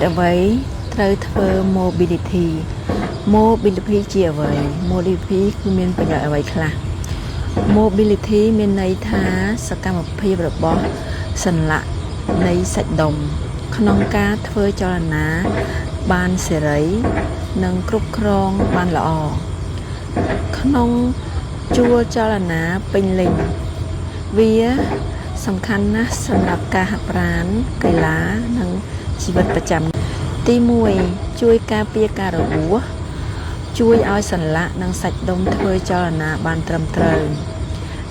អ្វីត្រូវធ្វើ mobility mobility ជាអ្វី mobility គឺមានប្រយោជន៍អ្វីខ្លះ mobility មានន័យថាសកម្មភាពរបស់សន្លាក់នៃសាច់ដុំក្នុងការធ្វើចលនាបានសេរីនិងគ្រប់គ្រងបានល្អក្នុងជួរចលនាពេញលេញវាសំខាន់ណាស់សម្រាប់ការហាត់ប្រាណកីឡានិងជីវិតប្រចាំទី1ជួយការពារការរបួសជួយឲ្យសន្លាក់និងសាច់ដុំធ្វើចលនាបានត្រឹមត្រូវ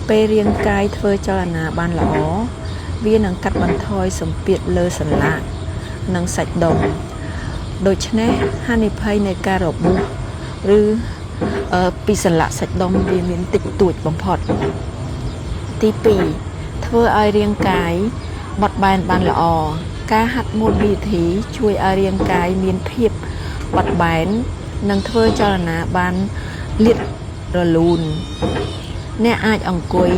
ពេលរាងកាយធ្វើចលនាបានល្អវានឹងកាត់បន្ថយសម្ពាធលើសន្លាក់និងសាច់ដុំដូច្នេះហានិភ័យនៃការរបួសឬពីសន្លាក់សាច់ដុំវាមានតិចតួចបំផុតទី2ធ្វើឲ្យរាងកាយបត់បែនបានល្អការហាត់ mobility ជួយឲ្យរាងកាយមានភាពបត់បែននិងធ្វើចលនាបានលាតរលូនអ្នកអាចអង្គុយ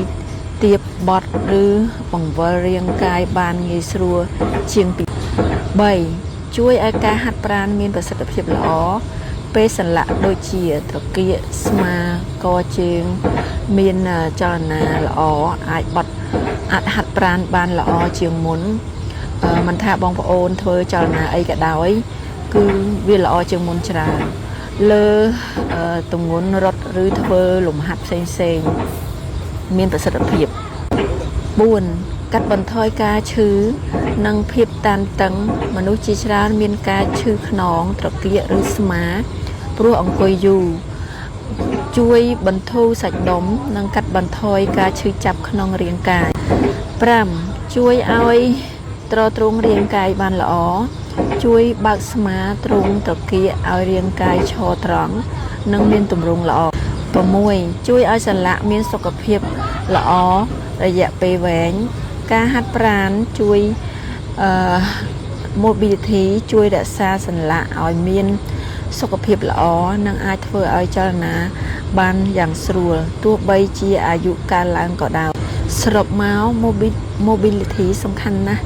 ទាបបត់ឬបង្វិលរាងកាយបានងាយស្រួលជាងពី3ជួយឲ្យការហាត់ប្រាណមានប្រសិទ្ធភាពល្អពេលសន្លាក់ដូចជាត្រគាកស្មាកជើងមានចលនាល្អអាចហាត់ប្រាណបានល្អជាងមុនមិនថាបងប្អូនធ្វើចលនាអីក៏ដោយគឺវាល្អជាងមុនច្រើនលើទម្ងន់រត់ឬធ្វើលំហាត់ផ្សេងមានប្រសិទ្ធភាព4កាត់បន្ថយការឈឺនិងភាពតានតឹងមនុស្សជាច្រើនមានការឈឺខ្នងត្រគាកឬស្មាព្រោះអង្គុយយូរជួយបន្ធូរសាច់ដុំនិងកាត់បន្ថយការឈឺចាប់ក្នុងរាងកាយ5ជួយឲ្យទ្រទ្រង់រាងកាយបានល្អជួយបើកស្មាទ្រង់ត្រគាកឲ្យរាងកាយឈរត្រង់និងមានទម្រង់ល្អ6ជួយឲ្យសន្លាក់មានសុខភាពល្អរយៈពេលវែងការហាត់ប្រាណជួយmobility ជួយរក្សាសន្លាក់ឲ្យមានសុខភាពល្អនិងអាចធ្វើឲ្យចលនាបានយ៉ាងស្រួលទោះបីជាអាយុកើនឡើងក៏ដោយសរុបមក mobility សំខាន់ណាស់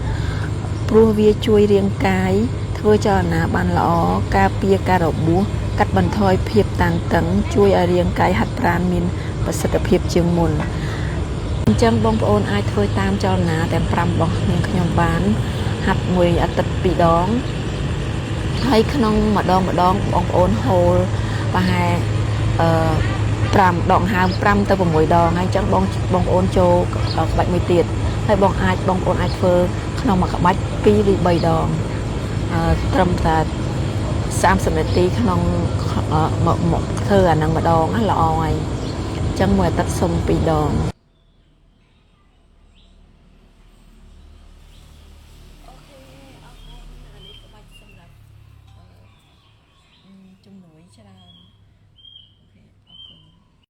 ព្រោះវាជួយរាងកាយធ្វើចលនាបានល្អការពារការរបួសកាត់បន្ថយភាពតានតឹងជួយឲ្យរាងកាយហាត់ប្រាណមានប្រសិទ្ធភាពជាងមុនអញ្ចឹងបងប្អូនអាចធ្វើតាមចលនាទាំង5របស់ខ្ញុំបានហាត់មួយអាទិត្យ2ដងហើយក្នុងម្ដងបងប្អូនហូលប្រហែល5ដងហើម5ទៅ6ដងហើយអញ្ចឹងបងប្អូនចូលក្បាច់មួយទៀតហើយបងប្អូនអាចធ្វើក្នុងមួយក្បាច់2ឬ3ដងត្រឹមតែ30នាទីក្នុងមកធ្វើអានឹងម្ដងល្អហើយអញ្ចឹងមួយអាទិត្យសុំ2ដងជំនួយច្រើន